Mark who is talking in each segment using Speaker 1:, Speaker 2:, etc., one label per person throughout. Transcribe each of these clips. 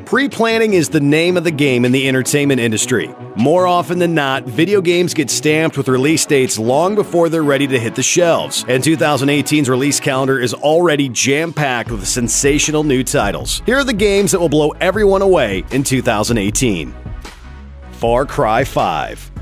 Speaker 1: Pre-planning is the name of the game in the entertainment industry. More often than not, video games get stamped with release dates long before they're ready to hit the shelves, and 2018's release calendar is already jam-packed with sensational new titles. Here are the games that will blow everyone away in 2018. Far Cry 5.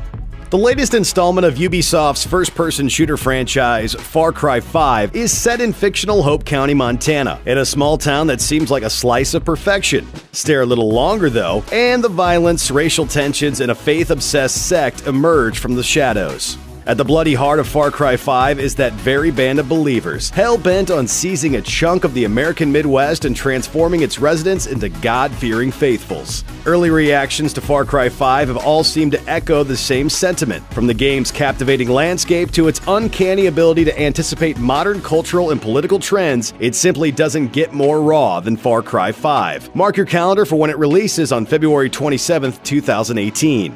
Speaker 1: The latest installment of Ubisoft's first-person shooter franchise, Far Cry 5, is set in fictional Hope County, Montana, in a small town that seems like a slice of perfection. Stare a little longer, though, and the violence, racial tensions, and a faith-obsessed sect emerge from the shadows. At the bloody heart of Far Cry 5 is that very band of believers, hell-bent on seizing a chunk of the American Midwest and transforming its residents into God-fearing faithfuls. Early reactions to Far Cry 5 have all seemed to echo the same sentiment, from the game's captivating landscape to its uncanny ability to anticipate modern cultural and political trends. It simply doesn't get more raw than Far Cry 5. Mark your calendar for when it releases on February 27, 2018.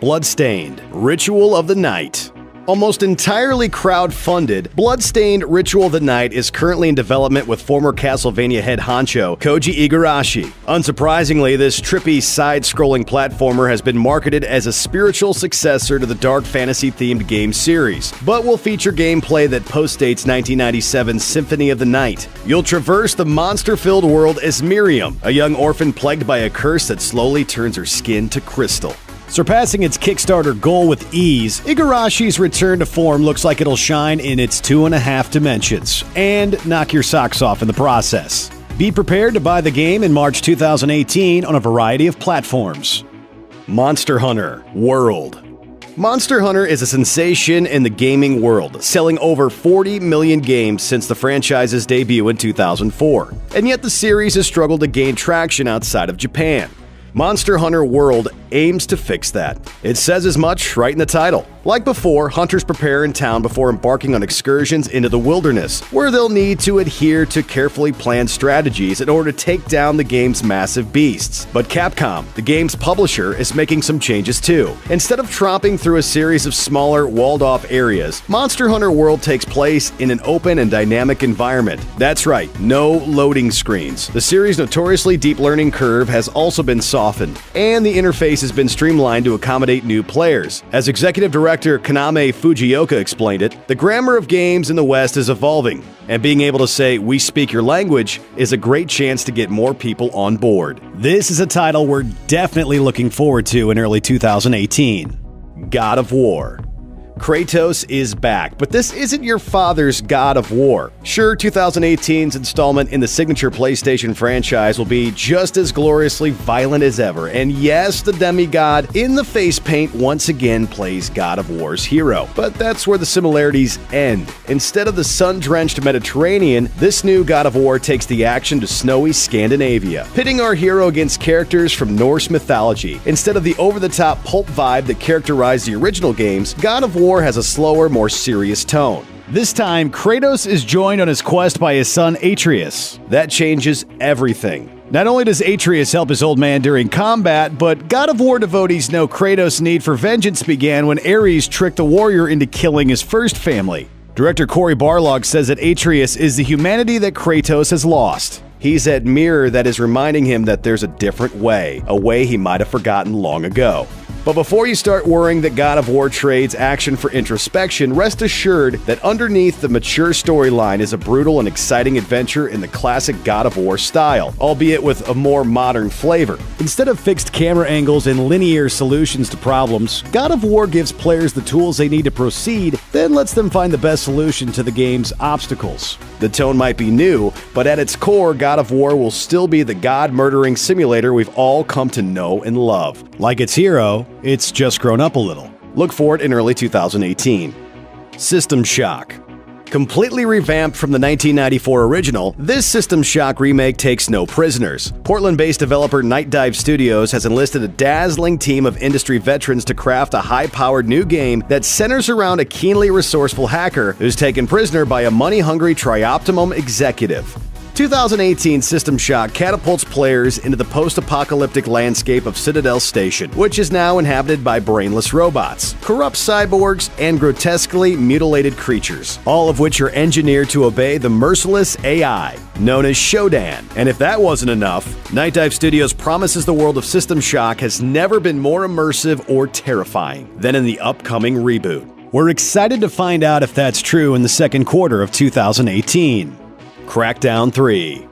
Speaker 1: Bloodstained: Ritual of the Night. Almost entirely crowd-funded, Bloodstained: Ritual of the Night is currently in development with former Castlevania head honcho Koji Igarashi. Unsurprisingly, this trippy side-scrolling platformer has been marketed as a spiritual successor to the dark fantasy-themed game series, but will feature gameplay that postdates 1997's Symphony of the Night. You'll traverse the monster-filled world as Miriam, a young orphan plagued by a curse that slowly turns her skin to crystal. Surpassing its Kickstarter goal with ease, Igarashi's return to form looks like it'll shine in its 2.5 dimensions, and knock your socks off in the process. Be prepared to buy the game in March 2018 on a variety of platforms. Monster Hunter World. Monster Hunter is a sensation in the gaming world, selling over 40 million games since the franchise's debut in 2004. And yet the series has struggled to gain traction outside of Japan. Monster Hunter World aims to fix that. It says as much right in the title. Like before, hunters prepare in town before embarking on excursions into the wilderness, where they'll need to adhere to carefully planned strategies in order to take down the game's massive beasts. But Capcom, the game's publisher, is making some changes too. Instead of tromping through a series of smaller, walled-off areas, Monster Hunter World takes place in an open and dynamic environment. That's right, no loading screens. The series' notoriously deep learning curve has also been softened, and the interface has been streamlined to accommodate new players. As executive director Kaname Fujioka explained it, the grammar of games in the West is evolving, and being able to say, "we speak your language," is a great chance to get more people on board. This is a title we're definitely looking forward to in early 2018. God of War. Kratos is back, but this isn't your father's God of War. Sure, 2018's installment in the signature PlayStation franchise will be just as gloriously violent as ever, and yes, the demigod in the face paint once again plays God of War's hero. But that's where the similarities end. Instead of the sun-drenched Mediterranean, this new God of War takes the action to snowy Scandinavia, pitting our hero against characters from Norse mythology. Instead of the over-the-top pulp vibe that characterized the original games, God of War has a slower, more serious tone. This time, Kratos is joined on his quest by his son Atreus. That changes everything. Not only does Atreus help his old man during combat, but God of War devotees know Kratos' need for vengeance began when Ares tricked the warrior into killing his first family. Director Cory Barlog says that Atreus is the humanity that Kratos has lost. He's that mirror that is reminding him that there's a different way, a way he might have forgotten long ago. But before you start worrying that God of War trades action for introspection, rest assured that underneath the mature storyline is a brutal and exciting adventure in the classic God of War style, albeit with a more modern flavor. Instead of fixed camera angles and linear solutions to problems, God of War gives players the tools they need to proceed, then lets them find the best solution to the game's obstacles. The tone might be new, but at its core, God of War will still be the god-murdering simulator we've all come to know and love. Like its hero, it's just grown up a little. Look for it in early 2018. System Shock. Completely revamped from the 1994 original, this System Shock remake takes no prisoners. Portland-based developer Night Dive Studios has enlisted a dazzling team of industry veterans to craft a high-powered new game that centers around a keenly resourceful hacker who's taken prisoner by a money-hungry Trioptimum executive. 2018 System Shock catapults players into the post-apocalyptic landscape of Citadel Station, which is now inhabited by brainless robots, corrupt cyborgs, and grotesquely mutilated creatures, all of which are engineered to obey the merciless AI, known as Shodan. And if that wasn't enough, Night Dive Studios promises the world of System Shock has never been more immersive or terrifying than in the upcoming reboot. We're excited to find out if that's true in the second quarter of 2018. Crackdown 3.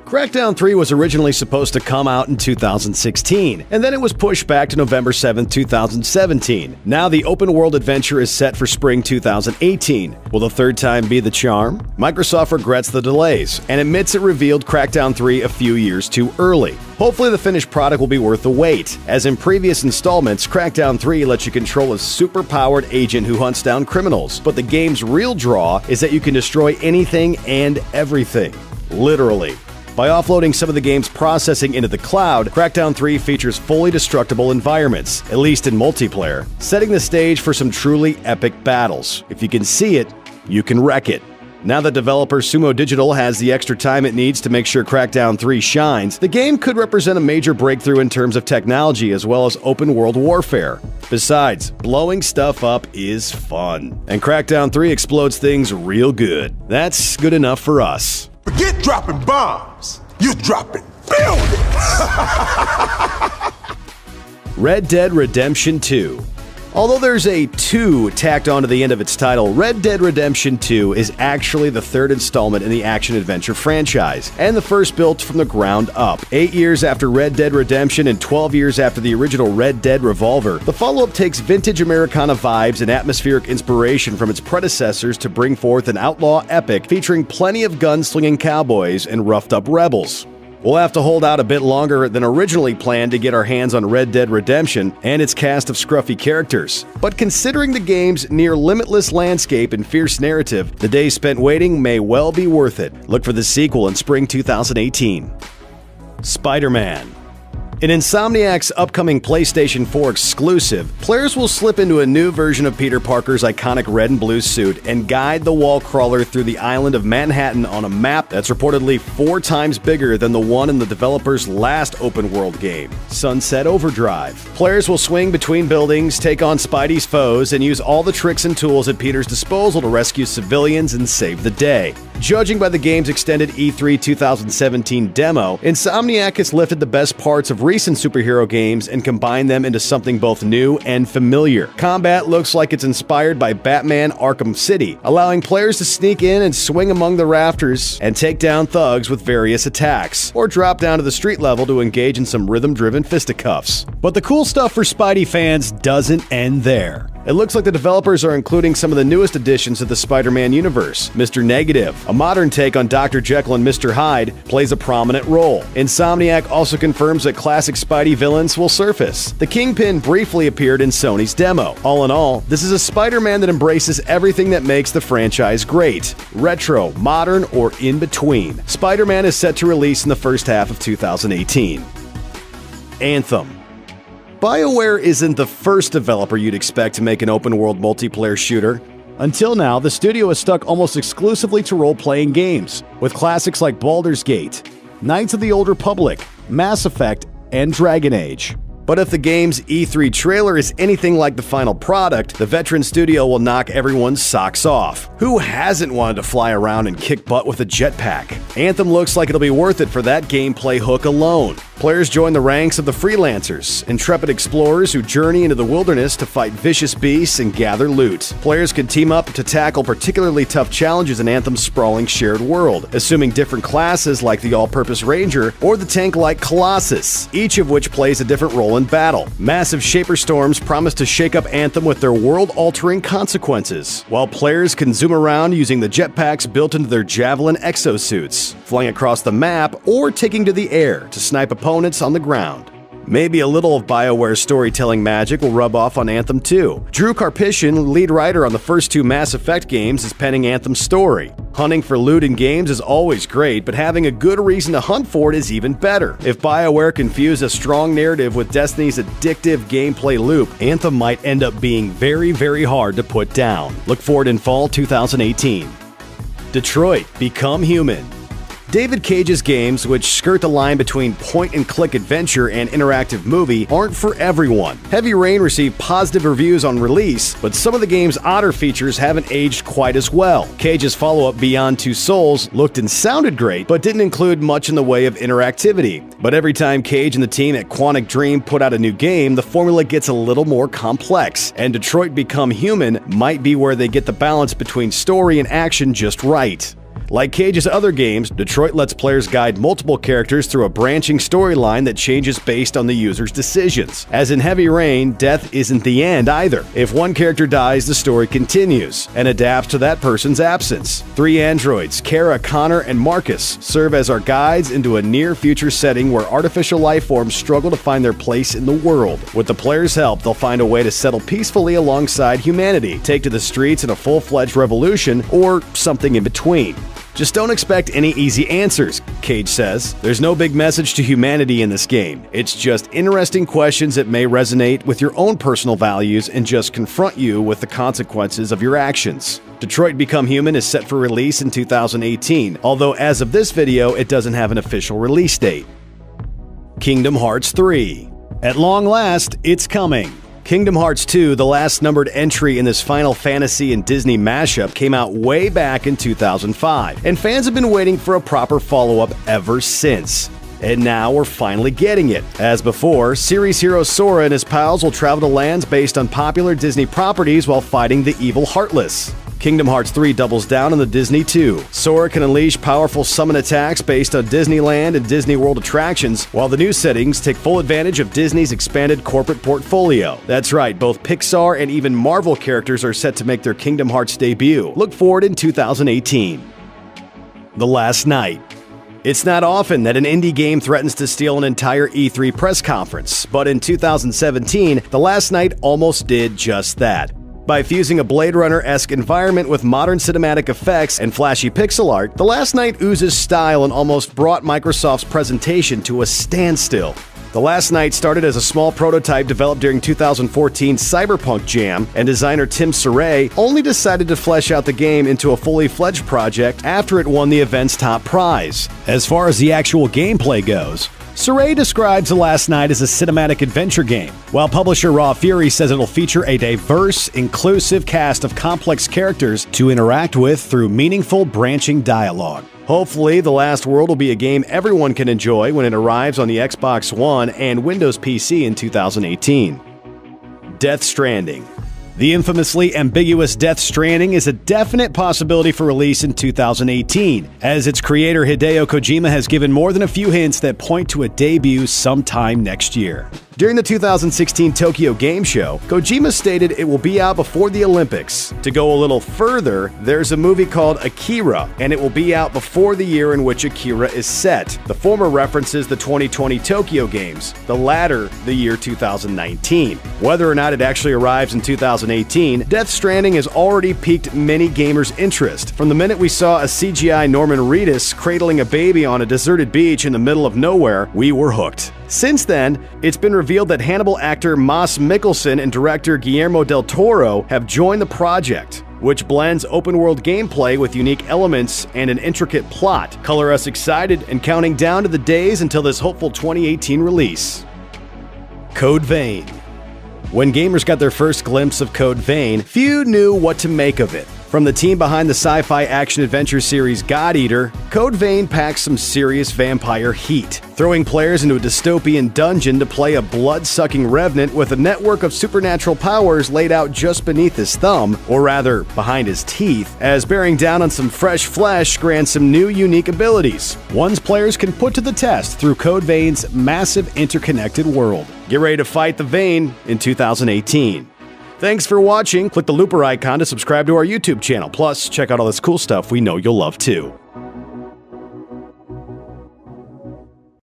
Speaker 1: Crackdown 3 was originally supposed to come out in 2016, and then it was pushed back to November 7, 2017. Now the open-world adventure is set for spring 2018. Will the third time be the charm? Microsoft regrets the delays, and admits it revealed Crackdown 3 a few years too early. Hopefully the finished product will be worth the wait. As in previous installments, Crackdown 3 lets you control a super-powered agent who hunts down criminals, but the game's real draw is that you can destroy anything and everything. Literally. By offloading some of the game's processing into the cloud, Crackdown 3 features fully destructible environments, at least in multiplayer, setting the stage for some truly epic battles. If you can see it, you can wreck it. Now that developer Sumo Digital has the extra time it needs to make sure Crackdown 3 shines, the game could represent a major breakthrough in terms of technology as well as open-world warfare. Besides, blowing stuff up is fun, and Crackdown 3 explodes things real good. That's good enough for us.
Speaker 2: Forget dropping bombs, you're dropping buildings!
Speaker 1: Red Dead Redemption 2. Although there's a 2 tacked onto the end of its title, Red Dead Redemption 2 is actually the third installment in the action-adventure franchise, and the first built from the ground up. 8 years after Red Dead Redemption and 12 years after the original Red Dead Revolver, the follow-up takes vintage Americana vibes and atmospheric inspiration from its predecessors to bring forth an outlaw epic featuring plenty of gunslinging cowboys and roughed-up rebels. We'll have to hold out a bit longer than originally planned to get our hands on Red Dead Redemption and its cast of scruffy characters. But considering the game's near-limitless landscape and fierce narrative, the days spent waiting may well be worth it. Look for the sequel in spring 2018. Spider-Man. In Insomniac's upcoming PlayStation 4 exclusive, players will slip into a new version of Peter Parker's iconic red and blue suit and guide the wall crawler through the island of Manhattan on a map that's reportedly 4 times bigger than the one in the developer's last open-world game, Sunset Overdrive. Players will swing between buildings, take on Spidey's foes, and use all the tricks and tools at Peter's disposal to rescue civilians and save the day. Judging by the game's extended E3 2017 demo, Insomniac has lifted the best parts of recent superhero games and combined them into something both new and familiar. Combat looks like it's inspired by Batman Arkham City, allowing players to sneak in and swing among the rafters and take down thugs with various attacks, or drop down to the street level to engage in some rhythm-driven fisticuffs. But the cool stuff for Spidey fans doesn't end there. It looks like the developers are including some of the newest additions to the Spider-Man universe. Mr. Negative, a modern take on Dr. Jekyll and Mr. Hyde, plays a prominent role. Insomniac also confirms that classic Spidey villains will surface. The Kingpin briefly appeared in Sony's demo. All in all, this is a Spider-Man that embraces everything that makes the franchise great. Retro, modern, or in between. Spider-Man is set to release in the first half of 2018. Anthem. BioWare isn't the first developer you'd expect to make an open-world multiplayer shooter. Until now, the studio has stuck almost exclusively to role-playing games, with classics like Baldur's Gate, Knights of the Old Republic, Mass Effect, and Dragon Age. But if the game's E3 trailer is anything like the final product, the veteran studio will knock everyone's socks off. Who hasn't wanted to fly around and kick butt with a jetpack? Anthem looks like it'll be worth it for that gameplay hook alone. Players join the ranks of the freelancers, intrepid explorers who journey into the wilderness to fight vicious beasts and gather loot. Players can team up to tackle particularly tough challenges in Anthem's sprawling shared world, assuming different classes like the all-purpose ranger or the tank-like Colossus, each of which plays a different role in battle. Massive Shaper Storms promise to shake up Anthem with their world-altering consequences, while players can zoom around using the jetpacks built into their Javelin exosuits, flying across the map or taking to the air to snipe opponents on the ground. Maybe a little of BioWare's storytelling magic will rub off on Anthem too. Drew Karpyshyn, lead writer on the first 2 Mass Effect games, is penning Anthem's story. Hunting for loot in games is always great, but having a good reason to hunt for it is even better. If BioWare can fuse a strong narrative with Destiny's addictive gameplay loop, Anthem might end up being very, very hard to put down. Look for it in fall 2018. Detroit: Become Human. David Cage's games, which skirt the line between point-and-click adventure and interactive movie, aren't for everyone. Heavy Rain received positive reviews on release, but some of the game's odder features haven't aged quite as well. Cage's follow-up Beyond Two Souls looked and sounded great, but didn't include much in the way of interactivity. But every time Cage and the team at Quantic Dream put out a new game, the formula gets a little more complex, and Detroit Become Human might be where they get the balance between story and action just right. Like Cage's other games, Detroit lets players guide multiple characters through a branching storyline that changes based on the user's decisions. As in Heavy Rain, death isn't the end either. If one character dies, the story continues and adapts to that person's absence. 3 androids, Kara, Connor, and Marcus, serve as our guides into a near-future setting where artificial life forms struggle to find their place in the world. With the players' help, they'll find a way to settle peacefully alongside humanity, take to the streets in a full-fledged revolution, or something in between. Just don't expect any easy answers, Cage says. There's no big message to humanity in this game. It's just interesting questions that may resonate with your own personal values and just confront you with the consequences of your actions. Detroit Become Human is set for release in 2018, although as of this video, it doesn't have an official release date. Kingdom Hearts 3. At long last, it's coming. Kingdom Hearts 2, the last numbered entry in this Final Fantasy and Disney mashup, came out way back in 2005, and fans have been waiting for a proper follow-up ever since. And now we're finally getting it. As before, series hero Sora and his pals will travel to lands based on popular Disney properties while fighting the evil Heartless. Kingdom Hearts 3 doubles down on the Disney 2. Sora can unleash powerful summon attacks based on Disneyland and Disney World attractions, while the new settings take full advantage of Disney's expanded corporate portfolio. That's right, both Pixar and even Marvel characters are set to make their Kingdom Hearts debut. Look forward in 2018. The Last Night. It's not often that an indie game threatens to steal an entire E3 press conference, but in 2017, The Last Night almost did just that. By fusing a Blade Runner-esque environment with modern cinematic effects and flashy pixel art, The Last Night oozes style and almost brought Microsoft's presentation to a standstill. The Last Night started as a small prototype developed during 2014's Cyberpunk Jam, and designer Tim Saray only decided to flesh out the game into a fully fledged project after it won the event's top prize. As far as the actual gameplay goes, Saray describes The Last Night as a cinematic adventure game, while publisher Raw Fury says it'll feature a diverse, inclusive cast of complex characters to interact with through meaningful, branching dialogue. Hopefully, The Last World will be a game everyone can enjoy when it arrives on the Xbox One and Windows PC in 2018. Death Stranding. The infamously ambiguous Death Stranding is a definite possibility for release in 2018, as its creator Hideo Kojima has given more than a few hints that point to a debut sometime next year. During the 2016 Tokyo Game Show, Kojima stated it will be out before the Olympics. To go a little further, there's a movie called Akira, and it will be out before the year in which Akira is set. The former references the 2020 Tokyo Games, the latter the year 2019. Whether or not it actually arrives in 2018, Death Stranding has already piqued many gamers' interest. From the minute we saw a CGI Norman Reedus cradling a baby on a deserted beach in the middle of nowhere, we were hooked. Since then, it's been revealed that Hannibal actor Mads Mikkelsen and director Guillermo del Toro have joined the project, which blends open-world gameplay with unique elements and an intricate plot. Color us excited and counting down to the days until this hopeful 2018 release. Code Vein. When gamers got their first glimpse of Code Vein, few knew what to make of it. From the team behind the sci-fi action-adventure series God Eater, Code Vein packs some serious vampire heat, throwing players into a dystopian dungeon to play a blood-sucking revenant with a network of supernatural powers laid out just beneath his thumb, or rather, behind his teeth, as bearing down on some fresh flesh grants some new unique abilities, ones players can put to the test through Code Vein's massive interconnected world. Get ready to fight the Vein in 2018. Thanks for watching. Click the looper icon to subscribe to our YouTube channel. Plus, check out all this cool stuff we know you'll love too.